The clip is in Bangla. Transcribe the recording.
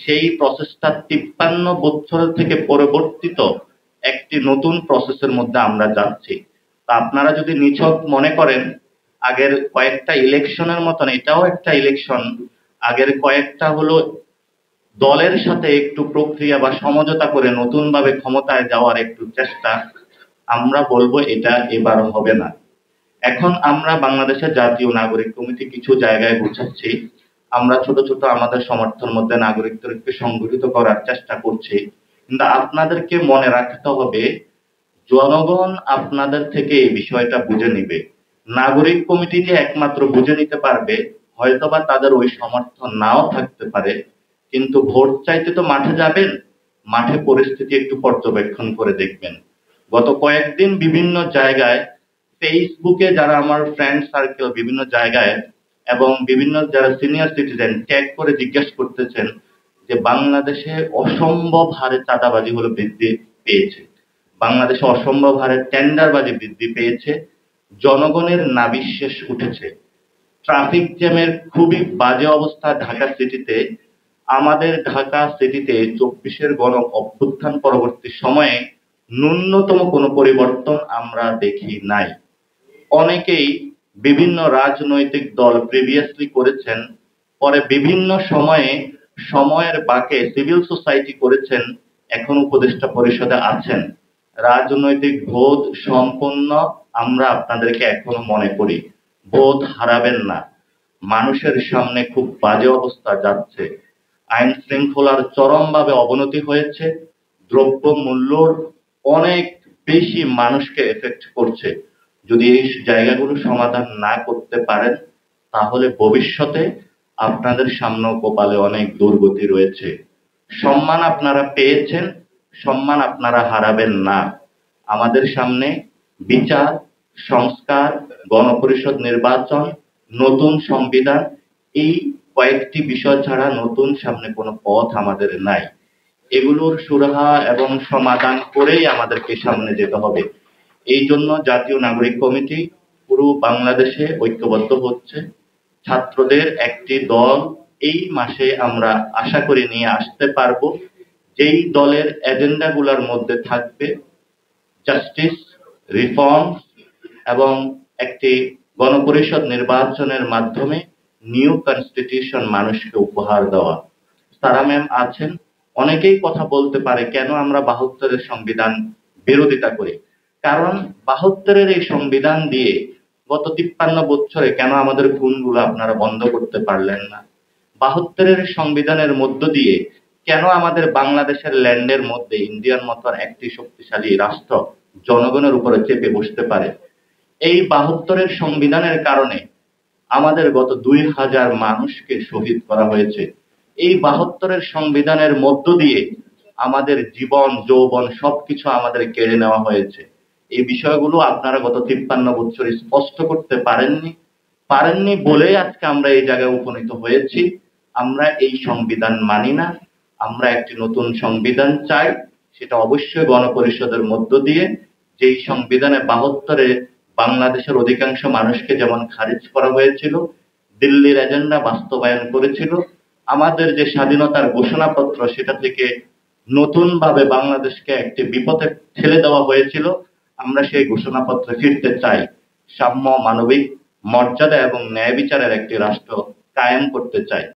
সেই প্রসেসটা ৫৩ বছর থেকে পরিবর্তিত একটি নতুন প্রসেসের মধ্যে আমরা যাচ্ছি। তা আপনারা যদি নিছক মনে করেন আগের কয়েকটা ইলেকশনের মতন এটাও একটা ইলেকশন, আগের কয়েকটা হলো দলের সাথে একটু প্রক্রিয়া বা সমঝোতা করে নতুনভাবে ক্ষমতায় যাওয়ার একটু চেষ্টা, আমরা বলবো এটা এবার হবে না। এখন আমরা বাংলাদেশের জাতীয় নাগরিক কমিটি কিছু জায়গায় গোছাচ্ছি। আমরা ছোট ছোট আমাদের সমর্থন মধ্যে নাগরিকদেরকে সংগঠিত করার চেষ্টা করছি। কিন্তু আপনাদেরকে মনে রাখতে হবে, জনগণ আপনাদের থেকে এই বিষয়টা বুঝে নিবে। নাগরিক কমিটি যে একমাত্র বুঝে নিতে পারবে, হয়তোবা তাদের ওই সমর্থন নাও থাকতে পারে, কিন্তু ভোট চাইতে তো মাঠে যাবেন, মাঠে পরিস্থিতি একটু পর্যবেক্ষণ করে দেখবেন। গত কয়েকদিন বিভিন্ন জায়গায় ফেসবুকে যারা আমার ফ্রেন্ড সার্কেল বিভিন্ন জায়গায় এবং বিভিন্ন যারা সিনিয়র সিটিজেন ট্যাগ করে জিজ্ঞেস করতেছেন যে বাংলাদেশে অসম্ভব হারে চাঁদাবাজি হলো বৃদ্ধি পেয়েছে, বাংলাদেশে অসম্ভব হারে টেন্ডারবাজি বৃদ্ধি পেয়েছে, জনগণের নাভিশ্বাস উঠেছে, ট্রাফিক জ্যামের খুবই বাজে অবস্থা ঢাকা সিটিতে। আমাদের ঢাকা সিটিতে ২৪-এর গণ অভ্যুত্থান পরবর্তী সময়ে ন্যূনতম কোনো পরিবর্তন আমরা দেখি নাই। অনেকেই বিভিন্ন রাজনৈতিক দল প্রিভিয়াসলি করেছেন, পরে বিভিন্ন সময়ে সময়ের বাঁকে সিভিল সোসাইটি করেছেন, এখন উপদেষ্টা পরিষদে আছেন। রাজনৈতিক বোধ সম্পন্ন আমরা আপনাদেরকে এখনো মনে করি। বোধ হারাবেন না। মানুষের সামনে খুব বাজে অবস্থা যাচ্ছে। আইন শৃঙ্খলার চরমভাবে অবনতি হয়েছে। দ্রব্য মূল্যর অনেক বেশি মানুষকে এফেক্ট করছে। যদি এই জায়গাগুলো সমাধান না করতে পারেন, তাহলে ভবিষ্যতে আপনাদের সামনেও কপালে অনেক দুর্গতি রয়েছে। সম্মান আপনারা পেয়েছেন, সম্মান আপনারা হারাবেন না। আমাদের সামনে বিচার, সংস্কার, গণপরিষদ নির্বাচন, নতুন সংবিধান, এই কয়েকটি বিষয় ছাড়া নতুন সামনে কোনো পথ আমাদের নাই। এগুলোর সুরাহা এবং সমাধান করেই আমাদেরকে সামনে যেতে হবে। এই জন্য জাতীয় নাগরিক কমিটি পুরো বাংলাদেশে ঐক্যবদ্ধ হচ্ছে। ছাত্রদের একটি দল এই মাসে আমরা আশা করি নিয়ে আসতে পারবো, যেই দলের এজেন্ডাগুলোর মধ্যে থাকবে জাস্টিস, রিফর্ম এবং একটি গণপরিষদ নির্বাচনের মাধ্যমে নিউ কনস্টিটিউশন মানুষকে উপহার দেওয়া। সারা ম্যাম আছেন, অনেকেই কথা বলতে পারে কেন আমরা ৭২-এর সংবিধান বিরোধিতা করি। কারণ ৭২-এর এই সংবিধান দিয়ে গত ৫৩ বছরে কেন আমাদের খুনগুলো আপনারা বন্ধ করতে পারলেন না? ৭২-এর সংবিধানের মধ্য দিয়ে কেন আমাদের বাংলাদেশের ল্যান্ডের মধ্যে ইন্ডিয়ার মতো একটি শক্তিশালী রাষ্ট্র জনগণের উপরে চেপে বসতে পারে? এই ৭২-এর সংবিধানের কারণে আমাদের গত ২০০০ মানুষকে শহীদ করা হয়েছে। এই ৭২-এর সংবিধানের মধ্য দিয়ে আমাদের জীবন, যৌবন সবকিছু আমাদের কেড়ে নেওয়া হয়েছে। এই বিষয়গুলো আপনারা গত ৫৩ বছর স্পষ্ট করতে পারেননি বলেই আজকে আমরা এই জায়গায় উপনীত হয়েছি। আমরা এই সংবিধান মানি না, আমরা একটি নতুন সংবিধান চাই, সেটা অবশ্যই গণপরিষদের মধ্য দিয়ে। যেই সংবিধানে ৭২-এ বাংলাদেশের অধিকাংশ মানুষকে যেমন খারিজ করা হয়েছিল, দিল্লির এজেন্ডা বাস্তবায়ন করেছিল, আমাদের যে স্বাধীনতার ঘোষণাপত্র সেটা থেকে নতুনভাবে বাংলাদেশকে একটি বিপদে ঠেলে দেওয়া হয়েছিল, আমরা সেই ঘোষণাপত্রে ফিরতে চাই। সাম্য, মানবিক মর্যাদা এবং ন্যায় বিচারের একটি রাষ্ট্র কায়েম করতে চাই।